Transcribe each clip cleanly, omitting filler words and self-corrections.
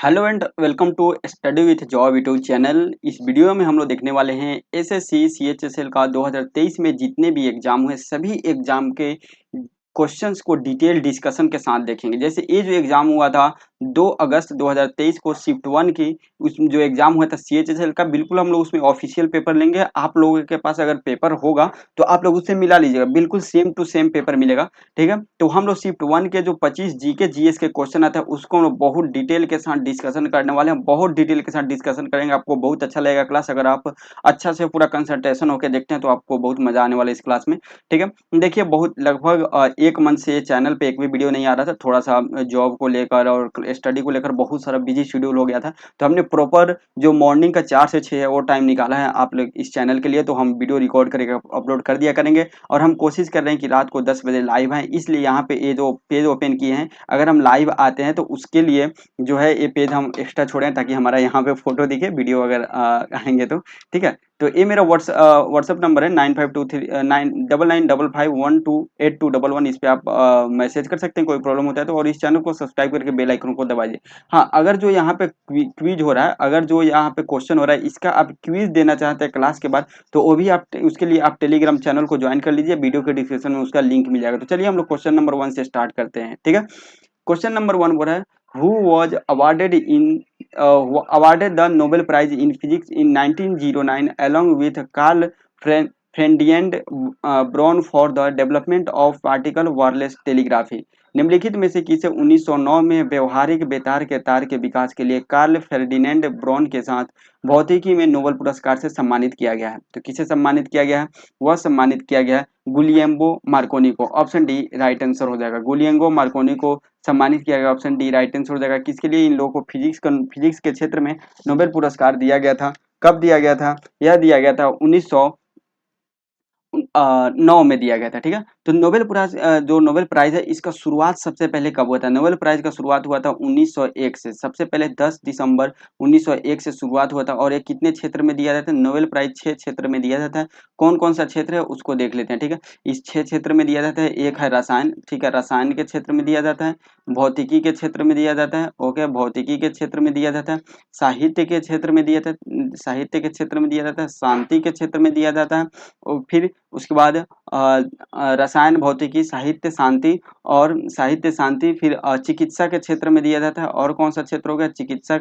Hello and welcome to study with job YouTube channel. इस वीडियो में हम लोग देखने वाले हैं एसएससी सीएचएसएल का 2023 में जितने भी एग्जाम हुए सभी एग्जाम के क्वेश्चंस को डिटेल डिस्कशन के साथ देखेंगे। जैसे ये जो एग्जाम हुआ था 2 अगस्त 2023 को शिफ्ट 1 की उस जो एग्जाम हुआ था सीएचएसएल का, बिल्कुल हम लोग उसमें ऑफिशियल पेपर लेंगे। आप लोगों के पास अगर पेपर होगा तो आप लोग उससे मिला लीजिएगा, बिल्कुल सेम टू सेम पेपर मिलेगा। ठीक है, तो हम लोग शिफ्ट 1 के जो 25 जीके जीएस के क्वेश्चन आते हैं उसको हम लोग बहुत डिटेल के साथ डिस्कशन करने वाले हैं। बहुत डिटेल के साथ डिस्कशन करेंगे, आपको बहुत अच्छा लगेगा क्लास। अगर आप अच्छा से पूरा कंसंट्रेशन होकर देखते हैं तो आपको बहुत मजा आने वाला है इस क्लास में। ठीक है, देखिए बहुत लगभग एक मंथ से चैनल पे एक भी वीडियो नहीं आ रहा था, थोड़ा सा जॉब को लेकर और स्टडी को लेकर बहुत सारा बिजी शेड्यूल हो गया था। तो हमने प्रॉपर जो मॉर्निंग का 4 से 6 है वो टाइम निकाला है आप लोग इस चैनल के लिए, तो हम वीडियो रिकॉर्ड करके अपलोड कर दिया करेंगे। और हम कोशिश कर रहे हैं कि रात को 10 बजे लाइव हैं, इसलिए यहाँ पे ये जो पेज ओपन किए हैं, अगर हम लाइव आते हैं तो उसके लिए जो है ये पेज हम एक्स्ट्रा छोड़ें ताकि हमारा यहाँ पे फोटो दिखे वीडियो अगर आएंगे तो। ठीक है, तो ये मेरा व्हाट्सअप नंबर है 9523 9955128211। इस पे आप मैसेज कर सकते हैं, कोई प्रॉब्लम होता है तो। और इस चैनल को सब्सक्राइब करके बेल आइकन को दबाइए। हाँ, अगर जो यहाँ पे क्विज हो रहा है, अगर जो यहाँ पे क्वेश्चन हो रहा है इसका आप क्विज देना चाहते हैं क्लास के बाद, तो वो भी आप उसके लिए आप टेलीग्राम चैनल को ज्वाइन कर लीजिए, वीडियो के डिस्क्रिप्शन में उसका लिंक मिल जाएगा। तो चलिए हम लोग क्वेश्चन नंबर 1 से स्टार्ट करते हैं। ठीक है, क्वेश्चन नंबर 1 बोल रहा है who was awarded the Nobel prize in physics in 1909 along with Karl Ferdinand Braun for the development of practical wireless telegraphy. निम्नलिखित में से किसे 1909 में व्यवहारिक बेतार के तार के विकास के लिए कार्ल फेर्डिनेंड ब्राउन के साथ भौतिकी में नोबेल पुरस्कार से सम्मानित किया गया है? तो किसे सम्मानित किया गया है? वह सम्मानित किया गया है गुलियम्बो मार्कोनी को। ऑप्शन डी राइट आंसर हो जाएगा। गुलियम्बो मार्कोनी को सम्मानित किया गया, ऑप्शन डी राइट आंसर हो जाएगा। किसके लिए? इन लोगों को फिजिक्स के क्षेत्र में नोबेल पुरस्कार दिया गया था। कब दिया गया था? यह दिया गया था 1909 में दिया गया था। ठीक है, तो जो नोबेल प्राइज है इसका शुरुआत सबसे पहले कब हुआ था? नोबेल प्राइज का शुरुआत हुआ था 1901 से। सबसे पहले 10 दिसंबर 1901 से शुरुआत हुआ था। और ये कितने क्षेत्र में दिया जाता है? नोबेल प्राइज 6 क्षेत्र में दिया जाता है। कौन कौन सा क्षेत्र है उसको देख लेते हैं। ठीक है, इस 6 क्षेत्र में दिया जाता है। एक है रसायन, ठीक है, रसायन के क्षेत्र में दिया जाता है। भौतिकी के क्षेत्र में दिया जाता है, ओके, भौतिकी के क्षेत्र में दिया जाता है। साहित्य के क्षेत्र में दिया जाता है, साहित्य के क्षेत्र में दिया जाता है। शांति के क्षेत्र में दिया जाता है। और फिर उसके बाद रसायन, भौतिकी, साहित्य, शांति और साहित्य शांति। फिर चिकित्सा के क्षेत्र में दिया जाता है। और कौन सा क्षेत्र हो गया? चिकित्सा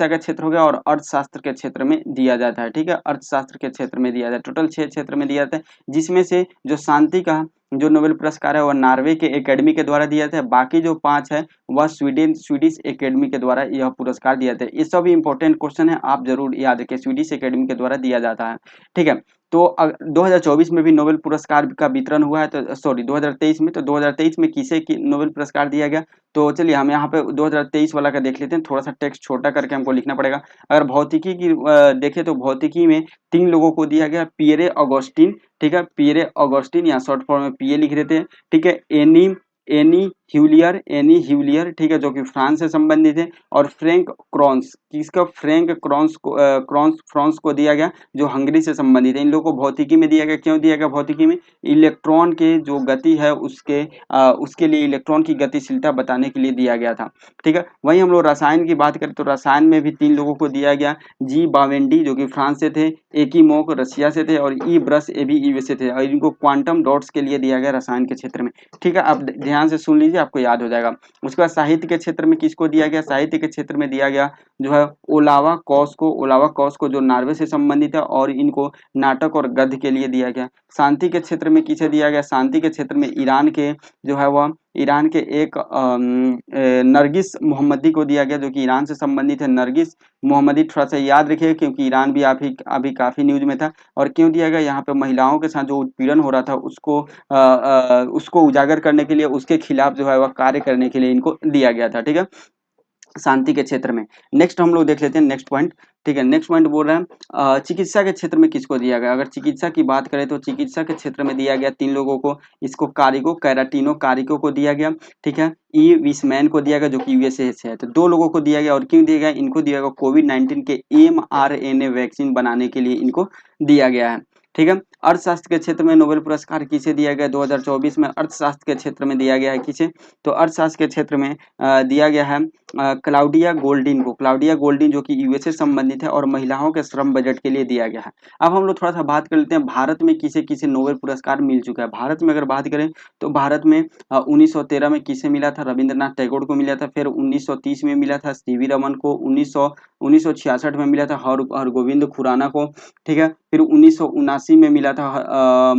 का क्षेत्र हो गया। और अर्थशास्त्र के क्षेत्र में दिया जाता है। ठीक है, अर्थशास्त्र के क्षेत्र में दिया जाता है। टोटल 6 क्षेत्र में दिया जाता है, जिसमें से जो शांति का जो नोबेल पुरस्कार है वह नॉर्वे के एकेडमी के द्वारा दिया जाता है। बाकी जो 5 है वह स्वीडिश एकेडमी के द्वारा यह पुरस्कार दिया जाता है। ये सब इंपॉर्टेंट क्वेश्चन है, आप जरूर याद रखें, स्वीडिश एकेडमी के द्वारा दिया जाता है। ठीक है, तो 2024 में भी नोबेल पुरस्कार का वितरण हुआ है, तो सॉरी 2023 में, तो 2023 में किसे नोबेल पुरस्कार दिया गया? तो चलिए हम यहाँ पे 2023 वाला का देख लेते हैं। थोड़ा सा टेक्स्ट छोटा करके हमको लिखना पड़ेगा। अगर भौतिकी की देखें तो भौतिकी में 3 लोगों को दिया गया। पियरे ऑगस्टीन, ठीक है, पियरे ऑगस्टीन या शॉर्ट फॉर्म में पीए लिख देते हैं। ठीक है, एनी एनी ह्यूलियर, ठीक है, जो कि फ्रांस से संबंधित है। और फ्रैंक क्रॉन्स, किसका? फ्रैंक क्रॉन्स को दिया गया जो हंगरी से संबंधित है। इन लोगों को भौतिकी में दिया गया। क्यों दिया गया भौतिकी में? इलेक्ट्रॉन के जो गति है उसके लिए, इलेक्ट्रॉन की गतिशीलता बताने के लिए दिया गया था। ठीक है, वहीं हम लोग रसायन की बात करें तो रसायन में भी 3 लोगों को दिया गया। जी बावेंडी जो कि फ्रांस से थे, एकीमोक रशिया से थे, और ई ब्रस ए भी यूएसए थे। और इनको क्वांटम डॉट्स के लिए दिया गया रसायन के क्षेत्र में। ठीक है, आप ध्यान से सुन लीजिए, आपको याद हो जाएगा। उसके बाद साहित्य के क्षेत्र में किसको दिया गया? साहित्य के क्षेत्र में दिया गया जो है ओलावा कौस को जो नॉर्वे से संबंधित है, और इनको नाटक और गद्य के लिए दिया गया। शांति के क्षेत्र में किसे दिया गया? शांति के क्षेत्र में ईरान के जो है वह ईरान के एक नरगिस मोहम्मदी को दिया गया, जो कि ईरान से संबंधित है। नरगिस मोहम्मदी थोड़ा सा याद रखिए, क्योंकि ईरान भी अभी काफी न्यूज में था। और क्यों दिया गया? यहाँ पे महिलाओं के साथ जो उत्पीड़न हो रहा था उसको उजागर करने के लिए, उसके खिलाफ जो है वह कार्य करने के लिए इनको दिया गया था। ठीक है, शांति के क्षेत्र में। नेक्स्ट हम लोग देख लेते हैं नेक्स्ट पॉइंट। ठीक है, नेक्स्ट पॉइंट बोल रहे हैं चिकित्सा के क्षेत्र में किसको दिया गया? अगर चिकित्सा की बात करें तो चिकित्सा के क्षेत्र में दिया गया 3 लोगों को। इसको कैराटिनो कारिको को दिया गया। ठीक है, ई विसमैन को दिया गया जो कि यूएसए से है। तो 2 लोगों को दिया गया। और क्यों दिया गया? इनको दिया गया कोविड-19 के mRNA वैक्सीन बनाने के लिए इनको दिया गया है। ठीक है, अर्थशास्त्र के क्षेत्र में नोबेल पुरस्कार किसे दिया गया 2024 में? अर्थशास्त्र के क्षेत्र में दिया गया है किसे? तो अर्थशास्त्र के क्षेत्र में दिया गया है क्लाउडिया गोल्डिन को। क्लाउडिया गोल्डिन जो कि यूएसए से संबंधित है और महिलाओं के श्रम बजट के लिए दिया गया है। अब हम लोग थोड़ा सा बात कर लेते हैं भारत में किसे किसे नोबेल पुरस्कार मिल चुका है। भारत में अगर बात करें तो भारत में 1913 में किसे मिला था? रविंद्रनाथ टैगोर को मिला था। फिर 1930 में मिला था सीवी रमन को। 1966 में मिला था हरगोविंद खुराना को, ठीक है। फिर 1979 में मिला था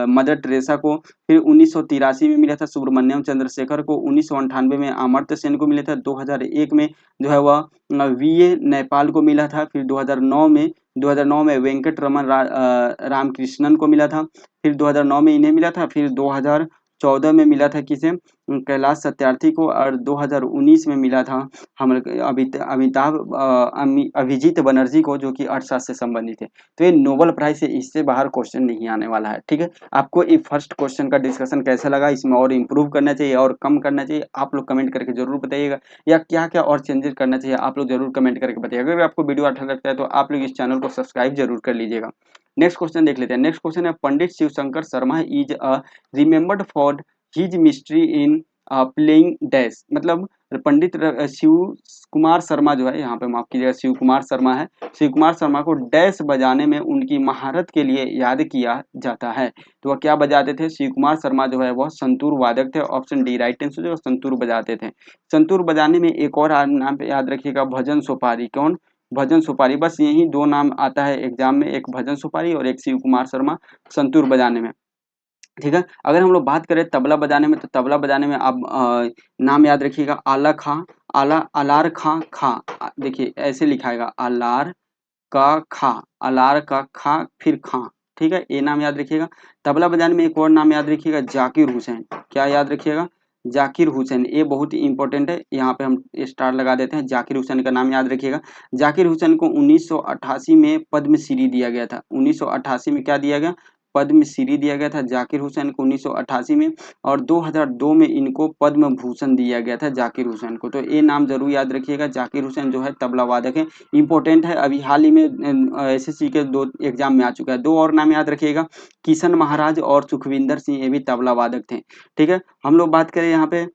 मदर टेरेसा को। फिर 1983 में मिला था सुब्रमण्यम चंद्रशेखर को। 1998 में अमर्त्य सेन को मिला था। 2001 में जो है वह वीए नेपाल को मिला था। फिर 2009 में वेंकट रमन रामकृष्णन को मिला था। फिर 2009 में इन्हें मिला था। फिर 2014 में मिला था किसे? कैलाश सत्यार्थी को। और 2019 में मिला था हम अभिजीत बनर्जी को, जो कि अर्थशास्त्र से संबंधित है। तो ये नोबेल प्राइज से इससे बाहर क्वेश्चन नहीं आने वाला है, ठीक है। आपको ये फर्स्ट क्वेश्चन का डिस्कशन कैसा लगा? इसमें और इम्प्रूव करना चाहिए और कम करना चाहिए? आप लोग कमेंट करके जरूर बताइएगा, या क्या क्या और चेंजेस करना चाहिए आप लोग जरूर कमेंट करके बताइएगा। अगर आपको वीडियो अच्छा लगता है तो आप लोग इस चैनल को सब्सक्राइब जरूर कर लीजिएगा। नेक्स्ट क्वेश्चन देख लेते हैं। नेक्स्ट क्वेश्चन है, Pandit Shivshankar Sharma is remembered for his mystery in playing dash. मतलब पंडित शिव कुमार शर्मा जो है, यहाँ पे माफ कीजिएगा, शिव कुमार शर्मा है। शिव कुमार शर्मा को डैश बजाने में उनकी महारत के लिए याद किया जाता है। तो वह क्या बजाते थे? शिव कुमार शर्मा जो है वह संतूर वादक थे। ऑप्शन डी राइट आंसर, जो संतूर बजाते थे। संतूर बजाने में एक और नाम पे याद रखिएगा, भजन सुपारी। कौन? भजन सुपारी। बस यही दो नाम आता है एग्जाम में, एक भजन सुपारी और एक शिव कुमार शर्मा संतूर बजाने में, ठीक है। अगर हम लोग बात करें तबला बजाने में, तो तबला बजाने में आप नाम याद रखिएगा, आला खां, अलार खां खां। देखिए ऐसे लिखाएगा, अलार का खा, अलार का खा फिर खां, ठीक है। ये नाम याद रखिएगा। तबला बजाने में एक और नाम याद रखिएगा, जाकिर हुसैन। क्या याद रखिएगा? जाकिर हुसैन। ये बहुत ही इंपॉर्टेंट है, यहाँ पे हम स्टार लगा देते हैं। जाकिर हुसैन का नाम याद रखिएगा। जाकिर हुसैन को 1988 में पद्मश्री दिया गया था। 1988 में क्या दिया गया? पद्मश्री दिया गया था जाकिर हुसैन को 1988 में। और 2002 में इनको पद्म भूषण दिया गया था जाकिर हुसैन को। तो ये नाम जरूर याद रखिएगा। जाकिर हुसैन जो है तबला वादक है, इंपॉर्टेंट है। अभी हाल ही में एसएससी के 2 एग्जाम में आ चुका है। 2 और नाम याद रखिएगा, किशन महाराज और सुखविंदर सिंह, ये भी तबला वादक थे, ठीक है। हम लोग बात करें यहाँ पे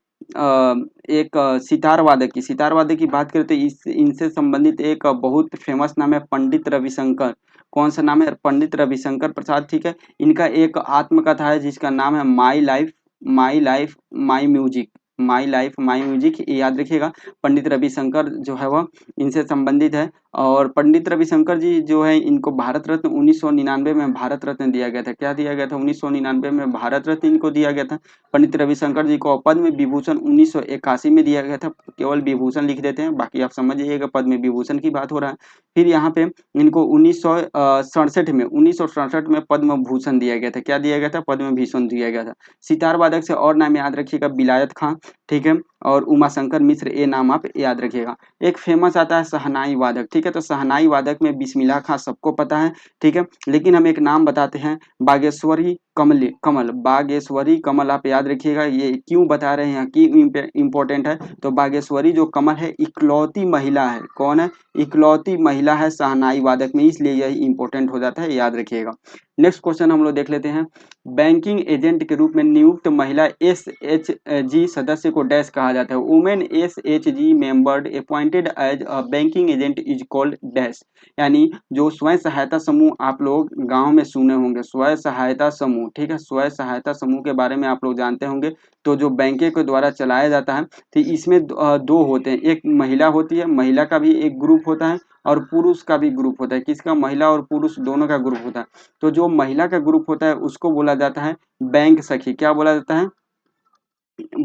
एक सितार वादक की। सितार वादक की बात करें तो इनसे संबंधित एक बहुत फेमस नाम है पंडित रविशंकर। कौन सा नाम है? पंडित रविशंकर प्रसाद, ठीक है। इनका एक आत्मकथा है जिसका नाम है my life my music. My life my music, याद रखिएगा। पंडित रविशंकर जो है वह इनसे संबंधित है। और पंडित रविशंकर जी जो है, इनको भारत रत्न 1999 में भारत रत्न दिया गया था। क्या दिया गया था? 1999 में भारत रत्न इनको दिया गया था पंडित रविशंकर जी को। पद्म विभूषण 1981 में दिया गया था। केवल विभूषण लिख देते हैं, बाकी आप समझ जाइएगा पद्म विभूषण की बात हो रहा है। फिर यहाँ पे इनको 1967 में पद्म भूषण दिया गया था। क्या दिया गया था? पद्म भूषण दिया गया था। सितार वादक से और नाम याद रखिएगा, बिलायत खां, ठीक है, और उमाशंकर मिश्र, ये नाम आप याद रखिएगा। एक फेमस आता है शहनाई वादक, ठीक है। तो शहनाई वादक में बिस्मिल्लाह खां सबको पता है, ठीक है। लेकिन हम एक नाम बताते हैं, बागेश्वरी कमल। बागेश्वरी कमल आप याद रखिएगा। ये क्यों बता रहे हैं, क्यों इंपॉर्टेंट है? तो बागेश्वरी जो कमल है इकलौती महिला है। कौन है? इकलौती महिला है शहनाई वादक में, इसलिए यह इंपॉर्टेंट हो जाता है, याद रखिएगा। नेक्स्ट क्वेश्चन हम लोग देख लेते हैं। बैंकिंग एजेंट के रूप में नियुक्त महिला SHG सदस्य को डैश कहा जाता है। Women SHG member appointed as a banking agent is called dash. यानी जो स्वयं सहायता समूह आप लोग गांव में सुने होंगे, स्वयं सहायता समूह, ठीक है। स्वयं सहायता समूह के बारे में आप लोग जानते होंगे। तो जो बैंकों के द्वारा चलाया जाता है, तो इसमें दो होते हैं। एक महिला होती है, महिला का भी एक ग्रुप होता है, और पुरुष का भी ग्रुप होता है। किसका? महिला और पुरुष दोनों का ग्रुप होता है। तो जो महिला का ग्रुप होता है उसको बोला जाता है बैंक सखी। क्या बोला जाता है?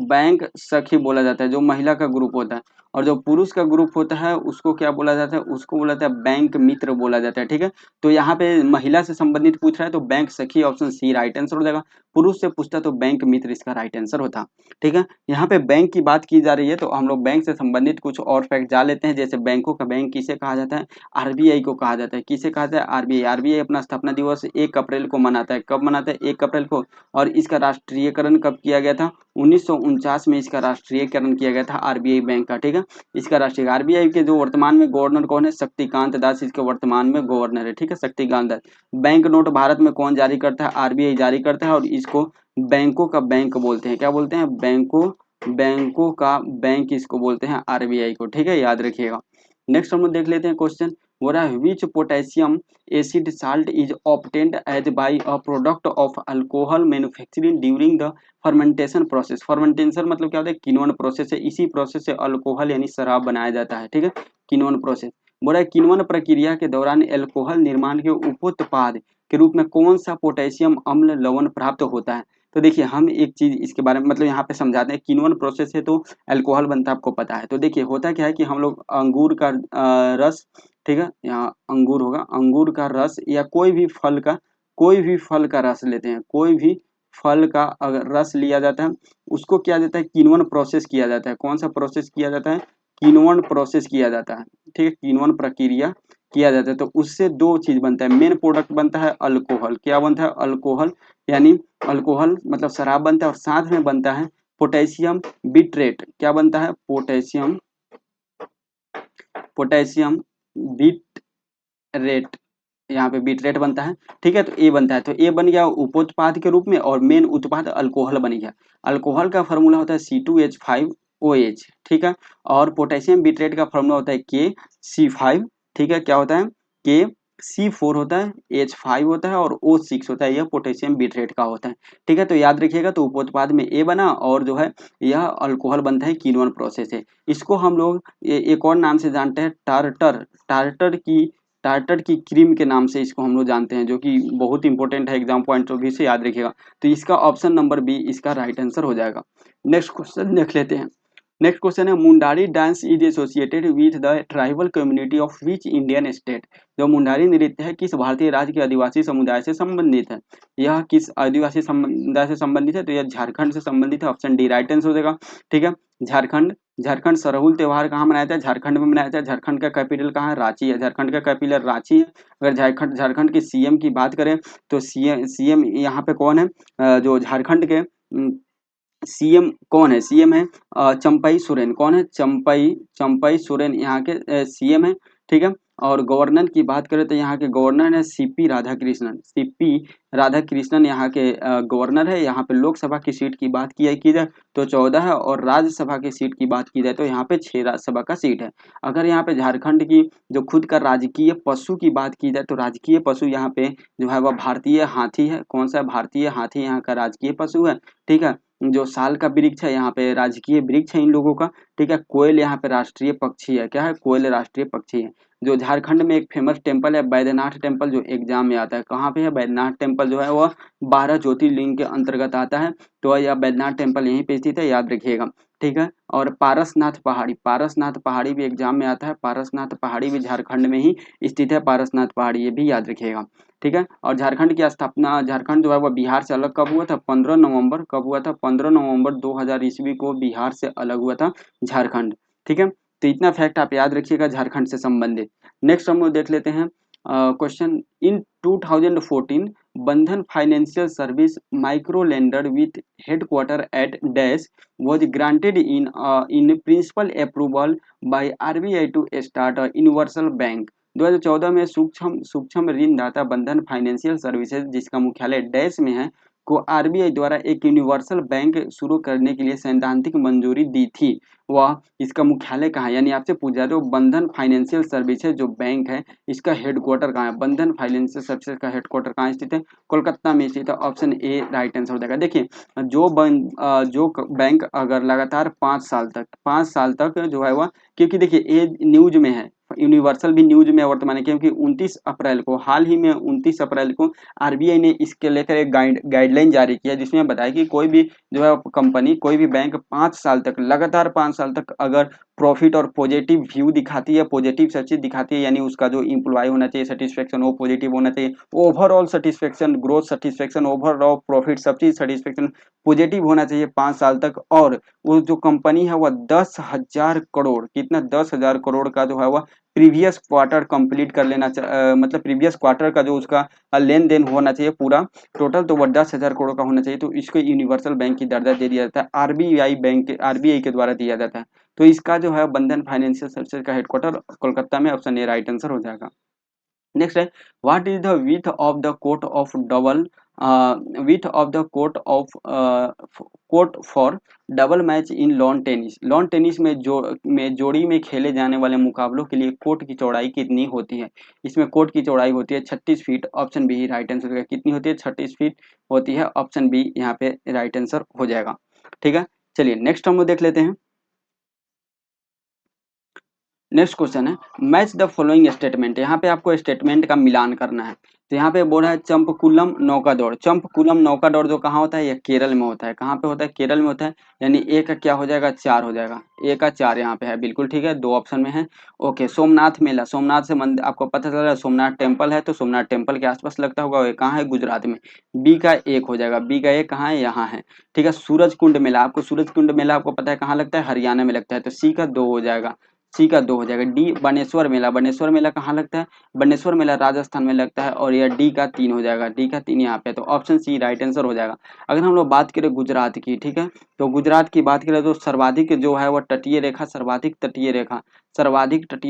बैंक सखी बोला जाता है, जो महिला का ग्रुप होता है। और जो पुरुष का ग्रुप होता है उसको क्या बोला जाता है? उसको बोला जाता है बैंक मित्र बोला जाता है, ठीक है। तो यहाँ पे महिला से संबंधित पूछ रहा है तो बैंक सखी ऑप्शन सी राइट आंसर हो जाएगा। पुरुष से पूछता तो बैंक मित्र इसका राइट आंसर होता, ठीक है। यहाँ पे बैंक की बात की जा रही है तो हम लोग बैंक से संबंधित कुछ और फैक्ट जान लेते हैं। जैसे बैंकों का बैंक किसे कहा जाता है? आरबीआई को कहा जाता है। किसे कहा जाता है? आरबीआई। आरबीआई अपना स्थापना दिवस 1 अप्रैल को मनाता है। कब मनाता है? 1 अप्रैल को। और इसका राष्ट्रीयकरण कब किया गया था? 1949 में इसका राष्ट्रीयकरण किया गया था आरबीआई बैंक का, ठीक है। इसका राष्ट्रीय आरबीआई के जो वर्तमान में गवर्नर कौन है, शक्तिकांत दास इसके वर्तमान में गवर्नर है, ठीक है, शक्तिकांत दास। बैंक नोट भारत में कौन जारी करता है, आरबीआई जारी करता है, और इसको बैंकों का बैंक बोलते हैं, क्या बोलते हैं, बैंकों का बैंक इसको बोलते हैं आरबीआई को, ठीक है, याद रखिएगा। नेक्स्ट हम लोग देख लेते हैं क्वेश्चन, बोला which potassium acid salt is obtained as by a product of alcohol manufacturing during the fermentation process. Fermentation मतलब क्या होता है, किण्वन प्रोसेस है, इसी प्रोसेस से अल्कोहल यानी शराब बनाया जाता है, ठीक है, किण्वन प्रोसेस। बोला किण्वन प्रक्रिया के दौरान अल्कोहल निर्माण के उपोत्पाद के रूप में कौन सा पोटेशियम अम्ल लवण प्राप्त होता है। तो देखिए हम एक चीज इसके बारे में मतलब यहाँ पे समझाते हैं, किण्वन प्रोसेस है तो अल्कोहल बनता है, आपको पता है। तो देखिए होता क्या है कि हम लोग अंगूर का रस, ठीक है, यहाँ अंगूर होगा, अंगूर का रस या कोई भी फल का रस लेते हैं, कोई भी फल का अगर रस लिया जाता है, उसको किया जाता है, किण्वन प्रोसेस किया जाता है। कौन सा प्रोसेस किया जाता है, किण्वन प्रोसेस किया जाता है, ठीक है, किण्वन प्रक्रिया किया जाता है। तो उससे दो चीज बनता है, मेन प्रोडक्ट बनता है अल्कोहल, क्या बनता है, अल्कोहल, यानी अल्कोहल मतलब शराब बनता है, और साथ में बनता है पोटेशियम बिट्रेट, क्या बनता है, पोटेशियम बिट्रेट, यहाँ पे बिट्रेट बनता है, ठीक है। तो ए बनता है, तो ए बन गया उपोत्पाद के रूप में, और मेन उत्पाद अल्कोहल बन गया। अल्कोहल का फॉर्मूला होता है C2H5OH, ठीक है, और पोटेशियम बिट्रेट का फॉर्मूला होता है KC5, ठीक है, क्या होता है, KC4 होता है, H5 होता है, और O6 होता है, यह पोटेशियम बिट्रेट का होता है, ठीक है। तो याद रखिएगा, तो उपोत्पाद में ए बना, और जो है यह अल्कोहल बनता है, किण्वन प्रोसेस है। इसको हम लोग एक और नाम से जानते हैं, टार्टर की क्रीम के नाम से इसको हम लोग जानते हैं, जो कि बहुत इंपॉर्टेंट है, एग्जाम पॉइंट ऑफ व्यू से याद रखिएगा। तो इसका ऑप्शन नंबर बी इसका राइट आंसर हो जाएगा। नेक्स्ट क्वेश्चन देख लेते हैं। नेक्स्ट क्वेश्चन है, Mundari dance is associated with the tribal community of which Indian state. जो मुंडारी नृत्य है किस भारतीय राज्य के आदिवासी समुदाय से संबंधित है, यह किस आदिवासी समुदाय से संबंधित है, तो यह झारखंड से संबंधित है, ऑप्शन डी राइट आंसर हो जाएगा, ठीक है। झारखंड सरहुल त्योहार कहाँ मनाया जाता है, झारखंड में मनाया जाता है। झारखंड का कैपिटल कहाँ है, रांची है, झारखंड का कैपिटल रांची है। अगर झारखंड के सीएम की बात करें तो सीएम यहाँ पे कौन है, जो झारखंड के सीएम कौन है, सीएम है चंपई सोरेन, कौन है, चंपई सोरेन यहाँ के सीएम है, ठीक है। और गवर्नर की बात करें तो यहाँ के गवर्नर है सीपी राधाकृष्णन यहाँ के गवर्नर है। यहाँ पे लोकसभा की सीट की बात की जाए तो 14 है, और राज्यसभा की सीट की बात की जाए तो यहाँ पे 6 राज्यसभा का सीट है। अगर यहाँ पे झारखंड की जो खुद का राजकीय पशु की बात की जाए तो राजकीय पशु यहाँ पे जो है वह भारतीय हाथी है। कौन सा, भारतीय हाथी यहाँ का राजकीय पशु है, ठीक है। जो साल का वृक्ष है यहाँ पे राजकीय वृक्ष है इन लोगों का, ठीक है। कोयल यहाँ पे राष्ट्रीय पक्षी है, क्या है, कोयल राष्ट्रीय पक्षी है। जो झारखंड में एक फेमस टेम्पल है बैद्यनाथ टेम्पल, जो एग्जाम में आता है, कहाँ पे है, बैद्यनाथ टेम्पल जो है वह 12 ज्योतिर्लिंग के अंतर्गत आता है। तो यह बैद्यनाथ टेम्पल यहीं पे स्थित है, याद रखिएगा, ठीक है। और पारसनाथ पहाड़ी भी एग्जाम में आता है, पारसनाथ पहाड़ी भी झारखंड में ही स्थित है, पारसनाथ पहाड़ी, ये भी याद रखिएगा, ठीक है। और झारखंड की स्थापना, झारखंड जो है वह बिहार से अलग कब हुआ था, 15 नवंबर, कब हुआ था, 15 नवंबर 2000 ईस्वी को बिहार से अलग हुआ था झारखंड, ठीक है। तो इतना फैक्ट आप याद रखिएगा झारखंड से संबंधित। नेक्स्ट हम लोग देख लेते हैं question, in 2014 Bandhan financial service micro lender with headquarter at dash was granted in principal approval by RBI to start a universal bank। 2014 में सूक्ष्म ऋणदाता बंधन फाइनेंशियल सर्विसेज जिसका मुख्यालय डैश में है को आरबीआई द्वारा एक यूनिवर्सल बैंक शुरू करने के लिए सैद्धांतिक मंजूरी दी थी। वह इसका मुख्यालय कहाँ है, यानी आपसे पूछा जो बंधन फाइनेंशियल सर्विसेज जो बैंक है इसका हेडक्वार्टर कहाँ है, बंधन फाइनेंशियल सर्विसेज का हेडक्वार्टर कहाँ स्थित है, कोलकाता में स्थित है, ऑप्शन ए राइट आंसर हो जाएगा। देखिए जो बैंक अगर लगातार 5 साल तक जो है वह, क्योंकि देखिए ये न्यूज में है, यूनिवर्सल भी न्यूज में वर्तमान है, क्योंकि 29 अप्रैल को हाल ही में 29 अप्रैल को आरबीआई ने इसके लेकर एक गाइडलाइन जारी किया जिसमें बताया कि कोई भी जो है कंपनी, कोई भी बैंक 5 साल तक लगातार 5 साल तक अगर प्रॉफिट और पॉजिटिव व्यू दिखाती है, पॉजिटिव चीज दिखाती है, यानी उसका जो इम्प्लॉय होना चाहिए सेटिस्फेक्शन वो पॉजिटिव होना चाहिए, overall satisfaction, growth satisfaction, overall profit सब चीज सेटिस्फेक्शन पॉजिटिव होना चाहिए 5 साल तक, और वो जो कंपनी है वह 10,000 करोड़, कितना, 10,000 करोड़ का जो है वह प्रीवियस क्वार्टर कंप्लीट कर लेना मतलब प्रीवियस क्वार्टर का जो उसका लेन देन होना चाहिए पूरा टोटल, तो वो 10,000 करोड़ का होना चाहिए। तो इसको यूनिवर्सल बैंक की दर्जा दे दिया जाता है, आरबीआई के द्वारा दिया जाता है। तो इसका जो है बंधन फाइनेंशियल सर्विसेज का हेडक्वार्टर कोलकाता में, ऑप्शन ए राइट आंसर हो जाएगा। नेक्स्ट है, what is the width of the court of double width of the court for double match in lawn tennis. Lawn tennis में जोड़ी में खेले जाने वाले मुकाबलों के लिए कोर्ट की चौड़ाई कितनी होती है? इसमें कोर्ट की चौड़ाई होती है 36 feet, option B right answer. कितनी होती है? 36 फीट होती है, ऑप्शन बी यहाँ पे राइट आंसर हो जाएगा। ठीक है, चलिए नेक्स्ट हम लोग देख लेते हैं। नेक्स्ट क्वेश्चन है, मैच द फॉलोइंग स्टेटमेंट। यहाँ पे आपको स्टेटमेंट का मिलान करना है। तो यहाँ पे बोल रहा है चंपकुलम नौका दौड़। चंपकुलम नौका दौड़ जो कहाँ होता है? ये केरल में होता है। कहाँ पे होता है? केरल में होता है। यानी ए का क्या हो जाएगा? 4 हो जाएगा। ए का 4 यहाँ पे है, बिल्कुल ठीक है, 2 ऑप्शन में है। ओके, सोमनाथ मेला। सोमनाथ से मंदिर आपको पता चल रहा है, सोमनाथ टेम्पल है, तो सोमनाथ टेम्पल के आसपास लगता होगा। ये कहाँ है? गुजरात में। बी का 1 हो जाएगा। बी का 1 कहाँ है? यहाँ है। ठीक है, सूरज कुंड मेला। आपको सूरज कुंड मेला आपको पता है कहाँ लगता है? हरियाणा में लगता है, तो सी का 2 हो जाएगा। सी का 2 हो जाएगा। डी बानेश्वर मेला। बानेश्वर मेला कहाँ लगता है? बानेश्वर मेला राजस्थान में लगता है, और यह डी का 3 हो जाएगा। डी का 3 यहाँ पे, तो ऑप्शन सी राइट आंसर हो जाएगा। अगर हम लोग बात करें गुजरात की, ठीक है, तो गुजरात की बात करें तो सर्वाधिक जो है वह तटीय रेखा, सर्वाधिक तटीय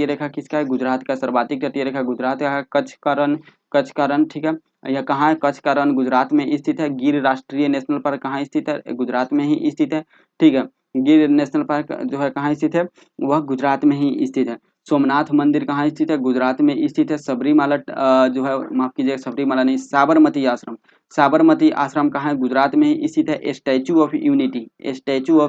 रेखा किसका है? गुजरात का। सर्वाधिक तटीय रेखा गुजरात का है। कच्छ का रण, ठीक है, यह कहाँ है? कच्छ का रण गुजरात में स्थित है। गिर राष्ट्रीय नेशनल पार्क कहाँ स्थित है? गुजरात में ही स्थित है। ठीक है, गिर नेशनल पार्क जो है कहाँ स्थित है? वह गुजरात में ही स्थित है। सोमनाथ मंदिर कहाँ स्थित है? गुजरात में स्थित है। सबरीमाला जो है, माफ कीजिएगा, सबरीमाला नहीं, साबरमती आश्रम। साबरमती आश्रम कहाँ है? गुजरात में ही स्थित है। स्टैचू ऑफ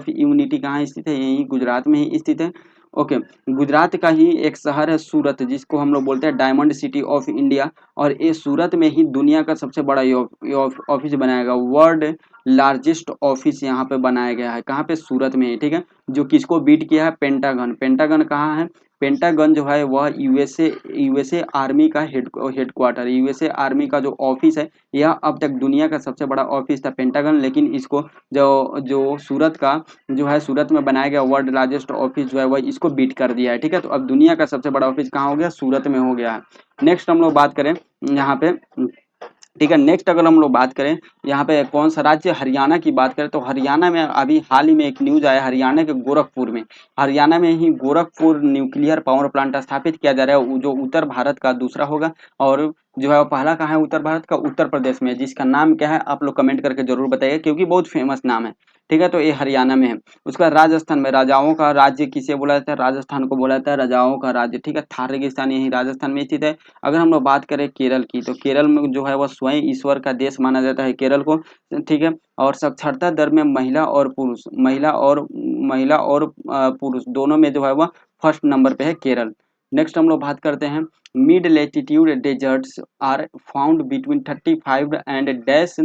यूनिटी कहाँ स्थित है? यही गुजरात में ही स्थित है। ओके, गुजरात का ही एक शहर है सूरत, जिसको हम लोग बोलते हैं डायमंड सिटी ऑफ इंडिया, और ये सूरत में ही दुनिया का सबसे बड़ा ये ऑफिस बनाया गया। वर्ल्ड लार्जेस्ट ऑफिस यहाँ पे बनाया गया है। कहाँ पे? सूरत में ही। ठीक है, जो किसको बीट किया है? पेंटागन। पेंटागन कहाँ है? पेंटागन जो है वह यूएसए आर्मी का हेडक्वार्टर, यूएसए आर्मी का जो ऑफिस है, यह अब तक दुनिया का सबसे बड़ा ऑफिस था पेंटागन। लेकिन इसको जो जो सूरत का जो है, सूरत में बनाया गया वर्ल्ड लार्जेस्ट ऑफिस जो है वह इसको बीट कर दिया है। ठीक है, तो अब दुनिया का सबसे बड़ा ऑफिस कहाँ हो गया? सूरत में हो गया है। नेक्स्ट हम लोग बात करें यहाँ पे, ठीक है, नेक्स्ट अगर हम लोग बात करें यहाँ पे कौन सा राज्य, हरियाणा की बात करें, तो हरियाणा में अभी हाल ही में एक न्यूज आया, हरियाणा के गोरखपुर में, हरियाणा में ही गोरखपुर न्यूक्लियर पावर प्लांट स्थापित किया जा रहा है, जो उत्तर भारत का दूसरा होगा। और जो है पहला कहाँ है उत्तर भारत का? उत्तर प्रदेश में। जिसका नाम क्या है आप लोग कमेंट करके जरूर बताइए, क्योंकि बहुत फेमस नाम है। ठीक है, तो ये हरियाणा में है। उसका राजस्थान में, राजाओं का राज्य किसे बोला जाता है? राजस्थान को बोला जाता है राजाओं का राज्य। ठीक है, थार रेगिस्तान यही राजस्थान में स्थित है। अगर हम लोग बात करें केरल की, तो केरल में जो है वह स्वयं ईश्वर का देश माना जाता है केरल को। ठीक है, और साक्षरता दर में महिला और पुरुष दोनों में जो है वह फर्स्ट नंबर पे है केरल। नेक्स्ट हम लोग बात करते हैं, mid latitude deserts are found between 35 and dash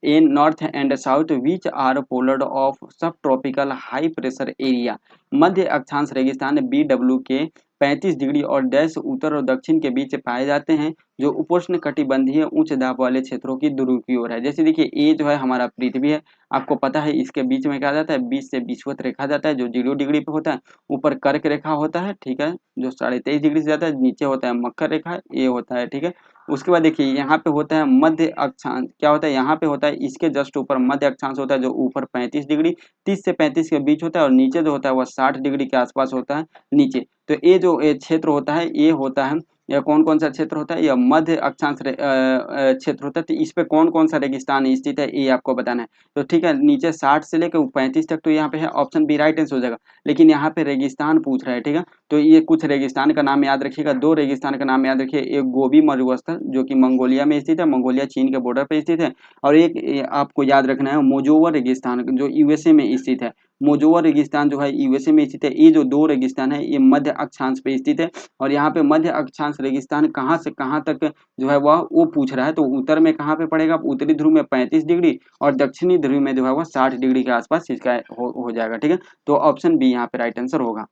in north and south which are polar of sub tropical high pressure area. मध्य अक्षांश रेगिस्तान BW के 35 डिग्री और डैश उत्तर और दक्षिण के बीच पाए जाते हैं, जो उपोष्ण कटिबंधीय उच्च दाब वाले क्षेत्रों की ध्रुव की ओर है। जैसे देखिए, ये जो है हमारा पृथ्वी है, आपको पता है इसके बीच में कहा जाता है, बीच से विषुवत रेखा जाता है जो 0 डिग्री पे होता है। ऊपर कर्क रेखा होता है, ठीक है, जो 23.5 डिग्री से जाता है। नीचे होता है मकर रेखा, ये होता है। ठीक है, उसके बाद देखिए यहाँ पे होता है मध्य अक्षांश, क्या होता है यहाँ पे होता है, इसके जस्ट ऊपर मध्य अक्षांश होता है, जो ऊपर 35 डिग्री 30 से 35 के बीच होता है, और नीचे जो होता है वह 60 डिग्री के आसपास होता है नीचे। तो ये जो क्षेत्र होता है, ये होता है, यह कौन कौन सा क्षेत्र होता है? यह मध्य अक्षांश क्षेत्र होता है। तो इस पे कौन कौन सा रेगिस्तान स्थित है, ये आपको बताना है। तो ठीक है, नीचे 60 से लेकर 35 तक तो यहाँ पे है, ऑप्शन बी राइट आंसर हो जाएगा। लेकिन यहाँ पे रेगिस्तान पूछ रहा है, ठीक है, तो ये कुछ रेगिस्तान का नाम याद रखिएगा, 2 रेगिस्तान का नाम याद रखिए। एक गोबी मरुस्थल जो कि मंगोलिया में स्थित है, मंगोलिया चीन के बॉर्डर पे स्थित है। और एक आपको याद रखना है मोजोवर रेगिस्तान, जो यूएसए में स्थित है। मोजोवर रेगिस्तान जो है यूएसए में स्थित है। ये जो 2 रेगिस्तान है ये मध्य अक्षांश पे स्थित है। और यहाँ पे मध्य अक्षांश रेगिस्तान कहाँ से कहाँ तक जो है वह वो पूछ रहा है, तो उत्तर में कहाँ पे पड़ेगा? उत्तरी ध्रुव में 35 डिग्री, और दक्षिणी ध्रुव में जो है वह 60 डिग्री के आसपास इसका हो जाएगा। ठीक है, तो ऑप्शन बी यहाँ पे राइट आंसर होगा।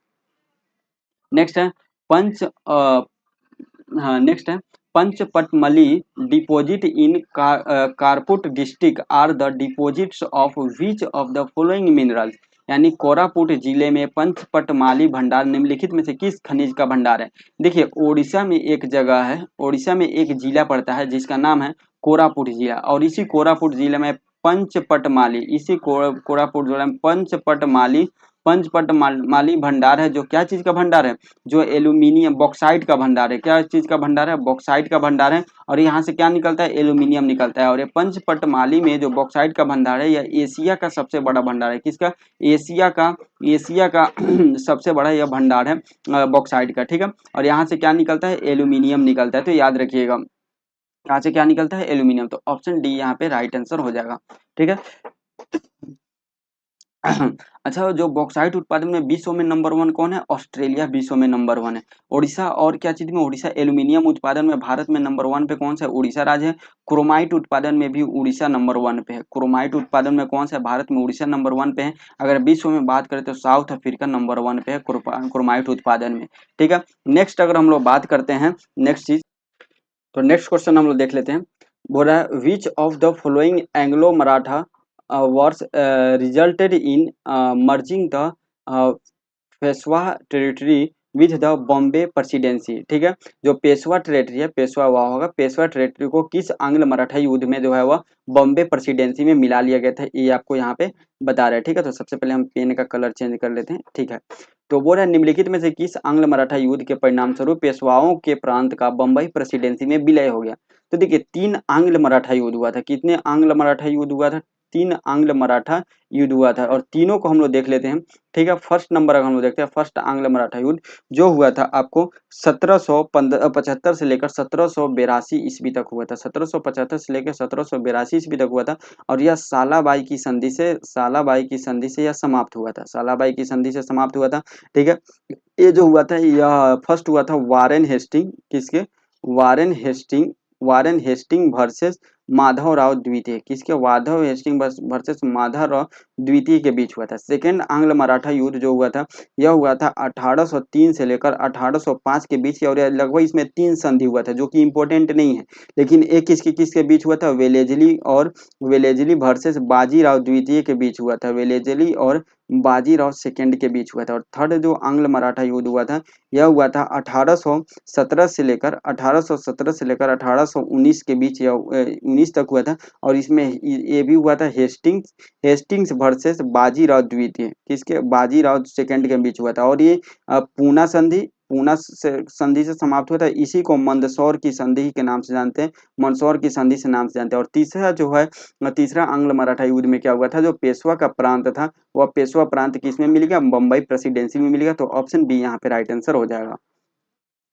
नेक्स्ट है पंच हाँ, नेक्स्ट है Panchpatmali deposit in Koraput district are the deposits of which of the following minerals. यानी कोरापुट जिले में पंचपटमाली भंडार निम्नलिखित में से किस खनिज का भंडार है? देखिए ओडिशा में एक जगह है, ओडिशा में एक जिला पड़ता है जिसका नाम है कोरापुट जिला, और इसी कोरापुट जिले में पंचपटमाली, इसी कोरापुट जिले में पंचपटमाली भंडार है, जो क्या चीज का भंडार है? जो एल्यूमिनियम बॉक्साइट का भंडार है। क्या चीज का भंडार है? बॉक्साइट का भंडार है। और यहाँ से क्या निकलता है? एल्यूमिनियम निकलता है। और ये पंचपटमाली में जो बॉक्साइट का भंडार है यह एशिया का सबसे बड़ा भंडार है। किसका? एशिया का सबसे बड़ा यह भंडार है बॉक्साइट का, ठीक है। और यहाँ से क्या निकलता है? एल्यूमिनियम निकलता है, तो याद रखिएगा यहाँ से क्या निकलता है? एल्यूमिनियम। तो ऑप्शन डी यहाँ पे राइट आंसर हो जाएगा, ठीक है। अच्छा, जो बॉक्साइट उत्पादन में विश्व में नंबर वन कौन है? ऑस्ट्रेलिया विश्व में नंबर वन है। उड़ीसा और क्या चीज में? उड़ीसा एल्यूमिनियम उत्पादन में भारत में नंबर वन पे कौन सा है? उड़ीसा राज्य है। क्रोमाइट उत्पादन में भी उड़ीसा नंबर वन पे है। क्रोमाइट उत्पादन में कौन सा है? भारत में उड़ीसा नंबर वन पे है। अगर विश्व में बात करें तो साउथ अफ्रीका नंबर वन पे है क्रोमाइट उत्पादन में, ठीक है। नेक्स्ट अगर हम लोग बात करते हैं नेक्स्ट चीज, तो नेक्स्ट क्वेश्चन हम लोग देख लेते हैं। बोल रहा है which of the following Anglo Maratha wars resulted in merging the Peshwa territory with the Bombay presidency, ठीक है। जो पेशवा टेरिटरी है, पेशवा हुआ होगा, पेशवा टेरिटरी को किस आंग्ल मराठा युद्ध में जो है वह बॉम्बे प्रेसिडेंसी में मिला लिया गया था, ये आपको यहाँ पे बता रहे हैं, ठीक है। तो सबसे पहले हम पेन का कलर चेंज कर लेते हैं, ठीक है। तो वो है निम्नलिखित में से किस आंग्ल मराठा युद्ध के परिणाम स्वरूप पेशवाओं के प्रांत का बम्बई प्रेसिडेंसी में विलय हो गया? तो देखिए 3 आंग्ल मराठा युद्ध हुआ था। कितने आंग्ल मराठा युद्ध हुआ था? 3 आंग्ल मराठा युद्ध हुआ था, और तीनों को हम लोग देख लेते हैं, ठीक है। फर्स्ट नंबर अगर हम लोग देखते हैं, फर्स्ट आंग्ल मराठा युद्ध जो हुआ था आपको 1775 से लेकर 1782 ईस्वी तक हुआ था। 1775 से लेकर 1782 ईस्वी तक हुआ था, और यह सालाबाई की संधि से यह समाप्त हुआ था। सालाबाई की संधि से समाप्त हुआ था, ठीक है। ये जो हुआ था यह फर्स्ट हुआ था वारेन हेस्टिंग, किसके? Warren Hastings, Warren Hastings versus Madhavrao द्वितीय, किसके? माधव हेस्टिंग वर्सेस माधवराव द्वितीय के बीच हुआ था। सेकेंड आंग्ल मराठा युद्ध जो हुआ था यह हुआ था 1803 से लेकर 1805 के बीच, और लगभग इसमें 3 संधि हुआ था जो कि इंपॉर्टेंट नहीं है, लेकिन एक किसके किसके बीच हुआ था? वेलेजली वर्सेस बाजीराव द्वितीय के बीच हुआ था। वेलेजली और बाजीराव सेकेंड के बीच हुआ था। और थर्ड जो आंग्ल मराठा युद्ध हुआ था यह हुआ था 1817 से लेकर 1819 के बीच, या 19 तक हुआ था। और इसमें ये भी हुआ था हेस्टिंग्स वर्सेस बाजीराव द्वितीय, किसके? बाजीराव सेकंड के बीच हुआ था। और ये पूना संधि से समाप्त हुआ था। इसी को मंदसौर की संधि के नाम से जानते हैं, मंदसौर की संधि से नाम से जानते हैं। और तीसरा जो है, तीसरा आंग्ल मराठा युद्ध में क्या हुआ था? जो पेशवा का प्रांत था वह पेशवा प्रांत किस में मिल गया? बम्बई प्रेसिडेंसी में मिल गया। तो ऑप्शन बी यहाँ पे राइट आंसर हो जाएगा।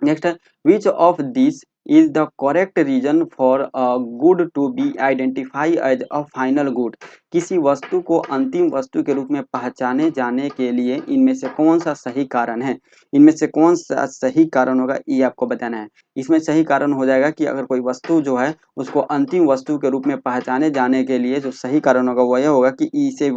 नेक्स्ट है which of this is the correct reason for a good to be identify as a final good? किसी वस्तु को अंतिम वस्तु के रूप में पहचाने जाने के लिए इनमें से कौन सा सही कारण है? इनमें से कौन सा सही कारण होगा ये आपको बताना है। इसमें सही कारण हो जाएगा कि अगर कोई वस्तु जो है उसको अंतिम वस्तु के रूप में पहचाने जाने के लिए जो सही कारण होगा वह यह होगा कि इसे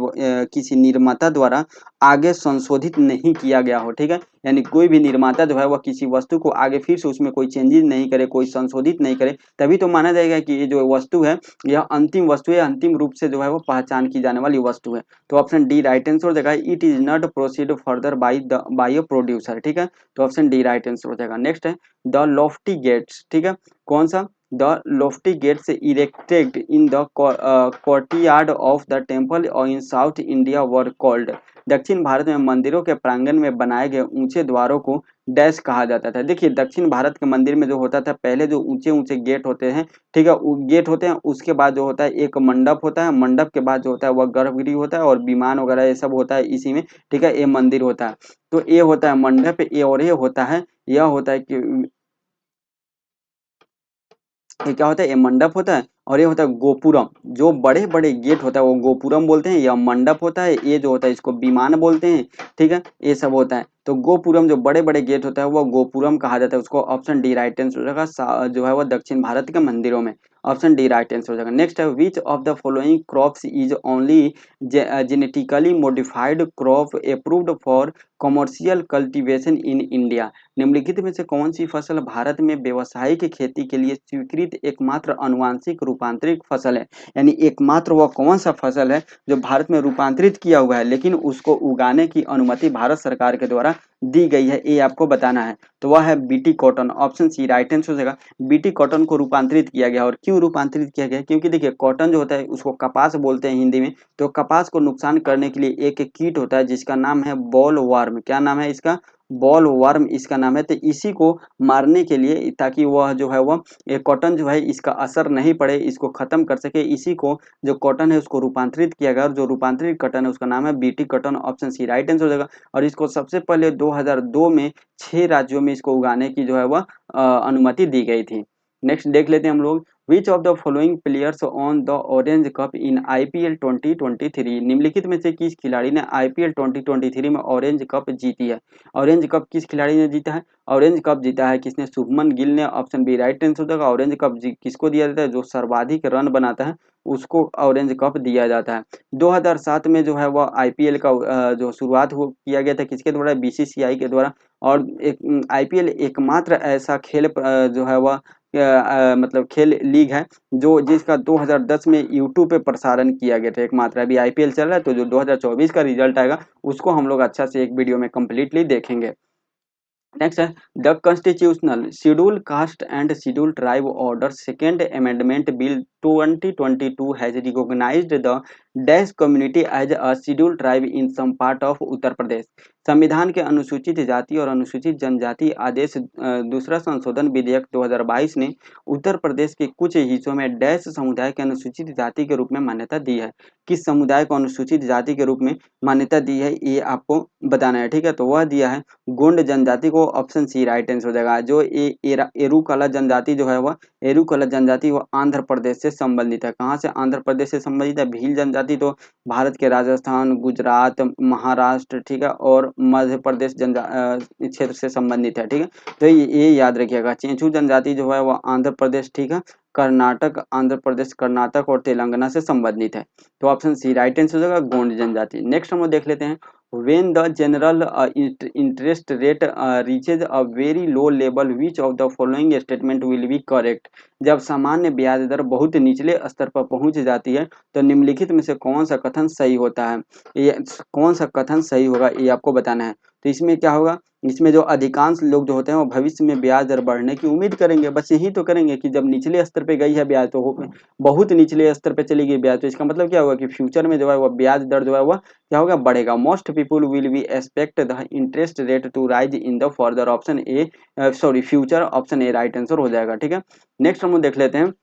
किसी निर्माता द्वारा आगे संशोधित नहीं किया गया हो, ठीक है। यानी कोई भी निर्माता जो है वह किसी वस्तु को आगे फिर से उसमें कोई चेंजेस नहीं करे, कोई संशोधित नहीं करे, तभी तो माना जाएगा कि ये जो वस्तु है यह अंतिम वस्तु है, अंतिम रूप से जो है वो पहचान की जाने वाली वस्तु है। तो ऑप्शन डी राइट आंसर हो जाएगा। It is not proceed further bye a producer, ठीक है। तो ऑप्शन डी राइट आंसर हो जाएगा। नेक्स्ट है द लॉफ्टी गेट्स, ठीक है। कौन सा? The lofty gates erected in the courtyard of the temple or in South India were called? दक्षिण भारत में मंदिरों के प्रांगण में बनाए गए ऊंचे द्वारों को डैश कहा जाता था। देखिए दक्षिण भारत के मंदिर में जो होता था पहले जो ऊंचे ऊंचे गेट होते हैं, ठीक है, गेट होते हैं, उसके बाद जो होता है एक मंडप होता है, मंडप के बाद जो होता है वह गर्भगृह होता है, और विमान वगैरह ये सब होता है इसी में, ठीक है। ये मंदिर होता है, तो ये होता है मंडप, ये और ये होता है, यह होता है कि ये क्या होता है? ये मंडप होता है, और ये होता है गोपुरम। जो बड़े बड़े गेट होता है वो गोपुरम बोलते हैं, या मंडप होता है, ये जो होता है इसको विमान बोलते हैं, ठीक है। ये सब होता है, तो गोपुरम जो बड़े बड़े गेट होता है वो गोपुरम कहा जाता है उसको। ऑप्शन डी राइट आंसर हो जाएगा। जो है वो दक्षिण भारत के मंदिरों में, ऑप्शन डी राइट आंसर हो जाएगा। नेक्स्ट है which of the following crops is only genetically modified crop approved for commercial cultivation in India. निम्नलिखित में से कौन सी फसल भारत में व्यावसायिक खेती के लिए स्वीकृत एकमात्र आनुवांशिक रूपांतरित फसल है? यानी एकमात्र वह कौन सा फसल है जो भारत में रूपांतरित किया हुआ है लेकिन उसको उगाने की अनुमति भारत सरकार के द्वारा दी गई है, ये आपको बताना है। तो वह है BT cotton. Option C right answer हो जाएगा। बीटी कॉटन को रूपांतरित किया गया। और क्यों रूपांतरित किया गया? क्योंकि देखिए कॉटन जो होता है उसको कपास बोलते हैं हिंदी में। तो कपास को नुकसान करने के लिए एक कीट होता है जिसका नाम है बॉल वर्म। क्या नाम है इसका? बॉल वर्म इसका नाम है। तो इसी को मारने के लिए, ताकि वह जो है वह ये कॉटन जो है इसका असर नहीं पड़े, इसको खत्म कर सके, इसी को जो कॉटन है उसको रूपांतरित किया गया। और जो रूपांतरित कॉटन है उसका नाम है BT cotton. Option C right answer हो जाएगा। और इसको सबसे पहले 2002 में 6 राज्यों में इसको उगाने की जो है वह अनुमति दी गई थी। नेक्स्ट देख लेते हैं हम लोग। विच of the following players on the orange cup in IPL 2023? निम्नलिखित में से किस खिलाड़ी ने आईपीएल 2023 में ऑरेंज कप जीती है? ऑरेंज कप किस खिलाड़ी ने जीता है? ऑरेंज कप जीता है किसने? शुभमन गिल ने। ऑप्शन बी राइट आंसर हो जाएगा। ऑरेंज कप किसको दिया जाता है? जो सर्वाधिक रन बनाता है उसको ऑरेंज कप दिया जाता है। 2007 में जो है वह आईपीएल का जो शुरुआत किया गया था किसके द्वारा? बीसीसीआई के द्वारा। और एक आईपीएल एकमात्र ऐसा खेल जो है वह मतलब खेल लीग है जो जिसका 2010 में यूट्यूब पे प्रसारण किया गया था एकमात्र। अभी आईपीएल चल रहा है तो जो 2024 का रिजल्ट आएगा उसको हम लोग अच्छा से एक वीडियो में कंप्लीटली देखेंगे। नेक्स्ट है the constitutional schedule caste and schedule tribe order second amendment bill 2022 has recognised the dash community as a schedule tribe in some part of Uttar Pradesh. संविधान के अनुसूचित जाति और अनुसूचित जनजाति आदेश दूसरा संशोधन विधेयक 2022 ने उत्तर प्रदेश के कुछ हिस्सों में डैश समुदाय के अनुसूचित जाति के रूप में मान्यता दी है। किस समुदाय को अनुसूचित जाति के रूप में मान्यता दी है ये आपको बताना है। ठीक है, तो वह दिया है गोंड जनजाति को। ऑप्शन सी राइट आंसर हो जाएगा। जो एरुकला जनजाति जो है वह एरुकला जनजाति वो आंध्र प्रदेश से संबंधित है। कहाँ से आंध्र प्रदेश से संबंधित है? भील जनजाति तो भारत के राजस्थान, गुजरात, महाराष्ट्र, ठीक है, और मध्य प्रदेश क्षेत्र से संबंधित है। ठीक है, तो ये याद रखिएगा। चेंचू जनजाति जो है वह आंध्र प्रदेश, ठीक है, कर्नाटक, आंध्र प्रदेश, कर्नाटक और तेलंगाना से संबंधित है। तो ऑप्शन सी राइट आंसर हो जाएगा गोंड जनजाति। नेक्स्ट हम लोग देख लेते हैं। When the general interest rate reaches a very low level, which of the following statement will be correct? जब सामान्य ब्याज दर बहुत निचले स्तर पर पहुंच जाती है तो निम्नलिखित में से कौन सा कथन सही होता है? ये कौन सा कथन सही होगा ये आपको बताना है। तो इसमें क्या होगा? इसमें जो अधिकांश लोग जो होते हैं वो भविष्य में ब्याज दर बढ़ने की उम्मीद करेंगे। बस यही तो करेंगे कि जब निचले स्तर पे गई है ब्याज तो बहुत निचले स्तर पे चली गई ब्याज, तो इसका मतलब क्या होगा कि फ्यूचर में जो है वह ब्याज दर जो है वह क्या होगा? बढ़ेगा। Most people will be expect the interest rate to rise in the further. Option A sorry future. Option A right answer हो जाएगा। ठीक है, नेक्स्ट हम लोग देख लेते हैं।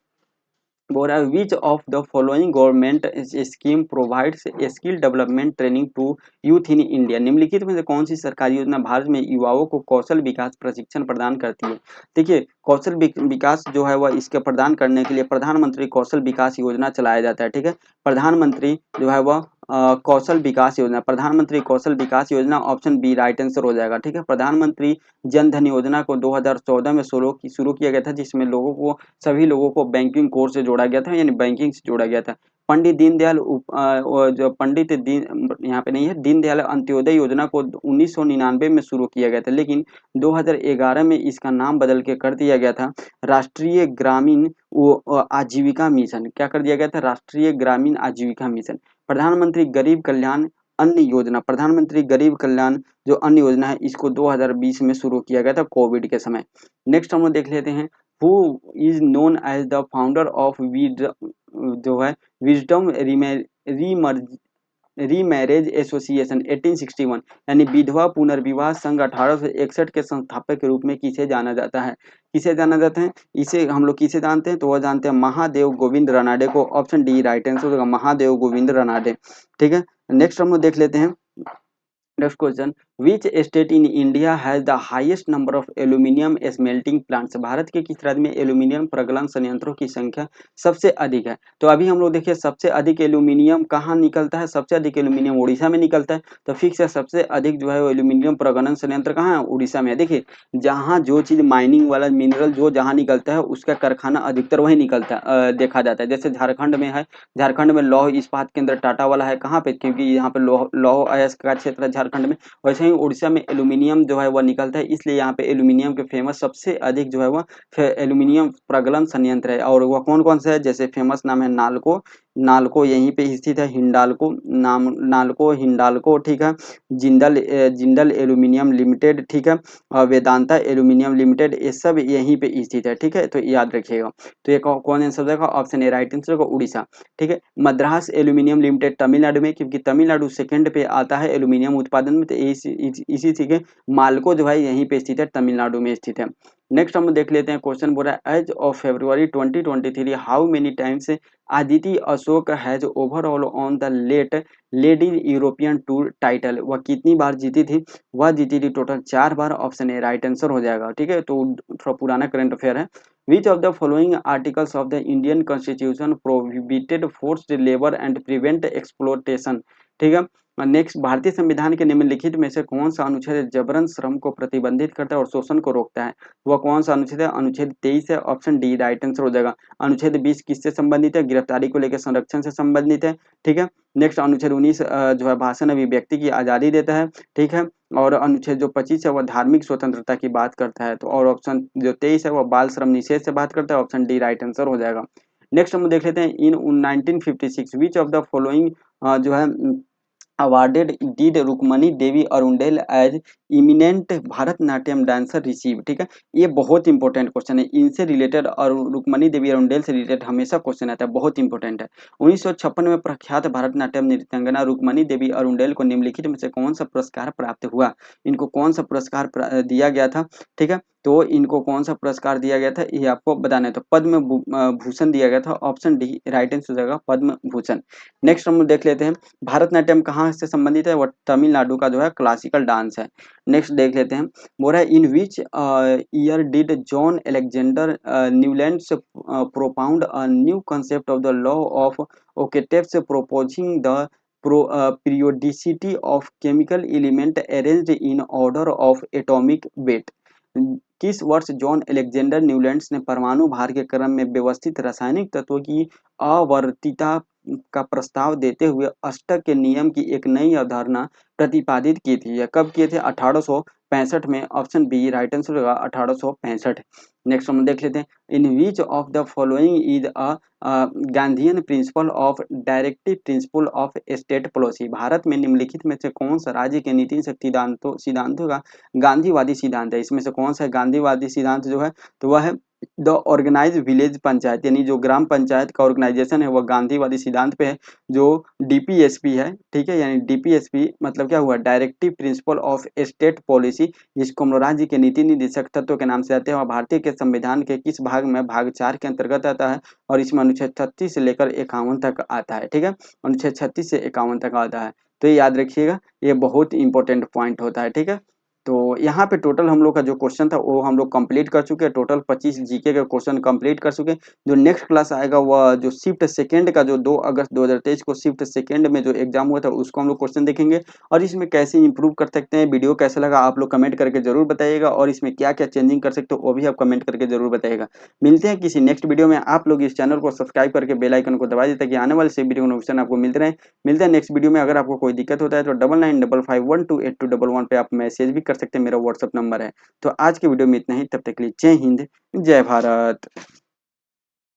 बोल रहा है which of the following government scheme provides skill development training to youth in India? निम्नलिखित में से कौन सी सरकारी योजना भारत में युवाओं को कौशल विकास प्रशिक्षण प्रदान करती है? देखिए कौशल विकास जो है वह इसके प्रदान करने के लिए प्रधानमंत्री कौशल विकास योजना चलाया जाता है। ठीक है, प्रधानमंत्री जो है वह कौशल विकास योजना, प्रधानमंत्री कौशल विकास योजना। ऑप्शन बी राइट आंसर हो जाएगा। ठीक है, प्रधानमंत्री जन धन योजना को 2014 में शुरू किया गया था जिसमें सभी लोगों को बैंकिंग कोर्स से जोड़ा गया था, यानी बैंकिंग से जोड़ा गया था। पंडित दीनदयाल जो पंडित दीन यहाँ पे नहीं है, दीनदयाल अंत्योदय योजना को 1999 में शुरू किया गया था, लेकिन 2011 में इसका नाम बदल के कर दिया गया था राष्ट्रीय ग्रामीण आजीविका मिशन। क्या कर दिया गया था? राष्ट्रीय ग्रामीण आजीविका मिशन। प्रधानमंत्री गरीब कल्याण अन्न योजना, प्रधानमंत्री गरीब कल्याण जो अन्न योजना है इसको 2020 में शुरू किया गया था कोविड के समय। नेक्स्ट हम लोग देख लेते हैं। Who is known as the founder of जो है विजडम रीमैरेज एसोसिएशन 1861, यानी विधवा पुनर्विवाह संघ 1861 के संस्थापक के रूप में किसे जाना जाता है? किसे जाना जाता है? इसे हम लोग किसे जानते हैं? तो वह जानते हैं महादेव गोविंद रानाडे को। ऑप्शन डी राइट आंसर होगा, महादेव गोविंद रानाडे। ठीक है, नेक्स्ट हम लोग देख लेते हैं। Next question, which state in India has the highest number of aluminium smelting plants? Bharat के किस राज्य में एल्यूमिनियम प्रगलन संयंत्रों की संख्या सबसे अधिक है? तो अभी हम लोग देखिए सबसे अधिक एल्यूमिनियम कहाँ निकलता है? सबसे अधिक एल्यूमिनियम उड़ीसा में निकलता है। तो फिक्स है, सबसे अधिक जो है वो एल्यूमिनियम प्रगलन संयंत्र कहाँ है? उड़ीसा में है। देखिए जहाँ जो चीज माइनिंग वाला मिनरल जो जहाँ निकलता है उसका कारखाना अधिकतर वही निकलता है देखा जाता है। जैसे झारखंड में है, झारखंड में लौह इस्पात केंद्र टाटा वाला है। कहाँ पे? क्योंकि यहाँ पे लौह अयस्क का क्षेत्र है झारखंड में, वैसे ही उड़ीसा में एल्यूमिनियम जो है वह निकलता है, इसलिए यहाँ पे एल्यूमिनियम के फेमस सबसे अधिक जो है वह एल्यूमिनियम प्रगलन संयंत्र है। और वह कौन कौन सा है, जैसे फेमस नाम है नालको, नालको यहीं पे स्थित है, हिंडाल्को नाम, नालको हिंडाल्को, ठीक है, जिंदल जिंदल एल्यूमिनियम लिमिटेड, ठीक है, और वेदांता एल्यूमिनियम लिमिटेड, ये सब यहीं पे स्थित है, ठीक है, तो याद रखिएगा। तो ये कौन आंसर हो जाएगा, ऑप्शन ए राइट आंसर होगा उड़ीसा, ठीक है। मद्रास एल्यूमिनियम लिमिटेड तमिलनाडु में, क्योंकि तमिलनाडु सेकंड पे आता है एल्यूमिनियम उत्पादन में, तो इसी से मालको जो है यहीं पे स्थित है, तमिलनाडु में स्थित है। नेक्स्ट हम देख लेते हैं, क्वेश्चन बोल रहा है as of February 2023 how many times Aditi Ashok has overall on the lady European tour title, वह कितनी बार जीती थी, वह जीती थी टोटल 4 बार, ऑप्शन ए राइट आंसर हो जाएगा, ठीक है। तो थोड़ा पुराना करंट अफेयर है। Which of the following articles of the Indian constitution prohibited forced labour and prevent exploitation, ठीक है। नेक्स्ट, भारतीय संविधान के निम्नलिखित में से कौन सा अनुच्छेद जबरन श्रम को प्रतिबंधित करता है और शोषण को रोकता है, वह कौन सा अनुच्छेद है, अनुच्छेद 23 है, ऑप्शन डी राइट आंसर हो जाएगा। अनुच्छेद 20 किससे संबंधित है, गिरफ्तारी को लेकर संरक्षण से संबंधित है, ठीक है। नेक्स्ट, अनुच्छेद 19 जो है भाषण अभिव्यक्ति की आजादी देता है, ठीक है। और अनुच्छेद जो 25 है वह धार्मिक स्वतंत्रता की बात करता है, तो और ऑप्शन जो 23 है वह बाल श्रम निषेध से बात करता है, ऑप्शन डी राइट आंसर हो जाएगा। नेक्स्ट हम देख लेते हैं, in 1956 which of the following जो है awarded did Rukmini Devi Arundale as eminent Bharatanatyam dancer receive, ठीक है। ये बहुत इंपॉर्टेंट क्वेश्चन है, इनसे रिलेटेड और रुक्मणी देवी अरुंडेल से रिलेटेड हमेशा क्वेश्चन आता है, बहुत इंपॉर्टेंट है। 1956 में प्रख्यात भारतनाट्यम नृत्यांगना रुक्मणी देवी अरुंडेल को निम्नलिखित में से कौन सा पुरस्कार प्राप्त हुआ, इनको कौन सा पुरस्कार दिया गया था, ठीक है। तो इनको कौन सा पुरस्कार दिया गया था ये आपको बताना है, तो पद्म भूषण दिया गया था, ऑप्शन डी राइट आंसर हो जाएगा, पद्म भूषण। नेक्स्ट हम देख लेते हैं, भारतनाट्यम कहाँ से संबंधित है, वह तमिलनाडु का जो है क्लासिकल डांस है। नेक्स्ट देख लेते हैं, बोल रहा है in which year did John Alexander Newlands propound a new concept of the law of octaves proposing the periodicity of chemical element arranged in order of atomic weight। किस वर्ष John Alexander Newlands ने परमाणु भार के क्रम में व्यवस्थित रासायनिक तत्वों की आवर्तिता का प्रस्ताव देते हुए अष्टक के नियम की एक नई अवधारणा प्रतिपादित की थी, यह कब किए थे, 1865 में, ऑप्शन बी राइट आंसर होगा 1865। नेक्स्ट हम देख लेते हैं, in which of the following is a Gandhian principle of directive principle of state policy, Bharat में निम्नलिखित में से कौन सा राज्य के नीति सिद्धांतों का गांधीवादी सिद्धांत है, इसमें से कौन सा गांधीवादी सिद्धांत जो है, तो वह है द ऑर्गेनाइज विलेज पंचायत, यानी जो ग्राम पंचायत का ऑर्गेनाइजेशन है वह गांधीवादी सिद्धांत पे है। जो डीपीएसपी है, ठीक है, यानी डीपीएसपी मतलब क्या हुआ, directive principle of state policy, जिसको हम लोग राज्य के नीति निर्देशक तत्व के नाम से आते हैं, और भारतीय के संविधान के किस भाग में, भाग 4 के अंतर्गत आता है, और इसमें अनुच्छेद 36 से लेकर 51 तक आता है, ठीक है, अनुच्छेद 36 से 51 तक आता है। तो ये याद रखिएगा, ये बहुत इंपॉर्टेंट पॉइंट होता है, ठीक है। तो यहाँ पे टोटल हम लोग का जो क्वेश्चन था वो हम लोग कंप्लीट कर चुके हैं, टोटल 25 जीके का क्वेश्चन कंप्लीट कर चुके हैं। जो नेक्स्ट क्लास आएगा वह जो शिफ्ट सेकंड का, जो 2 अगस्त 2023 को शिफ्ट सेकंड में जो एग्जाम हुआ था उसको हम लोग क्वेश्चन देखेंगे, और इसमें कैसे इंप्रूव कर सकते हैं, वीडियो कैसा लगा आप लोग कमेंट करके जरूर बताइएगा, और इसमें क्या क्या चेंजिंग कर सकते हो वो भी आप कमेंट करके जरूर बताइएगा। मिलते हैं किसी नेक्स्ट वीडियो में, आप लोग इस चैनल को सब्सक्राइब करके बेल आइकन को दबा दें ताकि आने वाले से वीडियो नोटिफिकेशन आपको मिलते रहे। मिलते हैं नेक्स्ट वीडियो में, अगर आपको कोई दिक्कत होता है तो 9955128211 पे आप मैसेज भी कर सकते हैं, मेरा व्हाट्सअप नंबर है। तो आज के वीडियो में इतना ही, तब तक के लिए जय हिंद, जय भारत।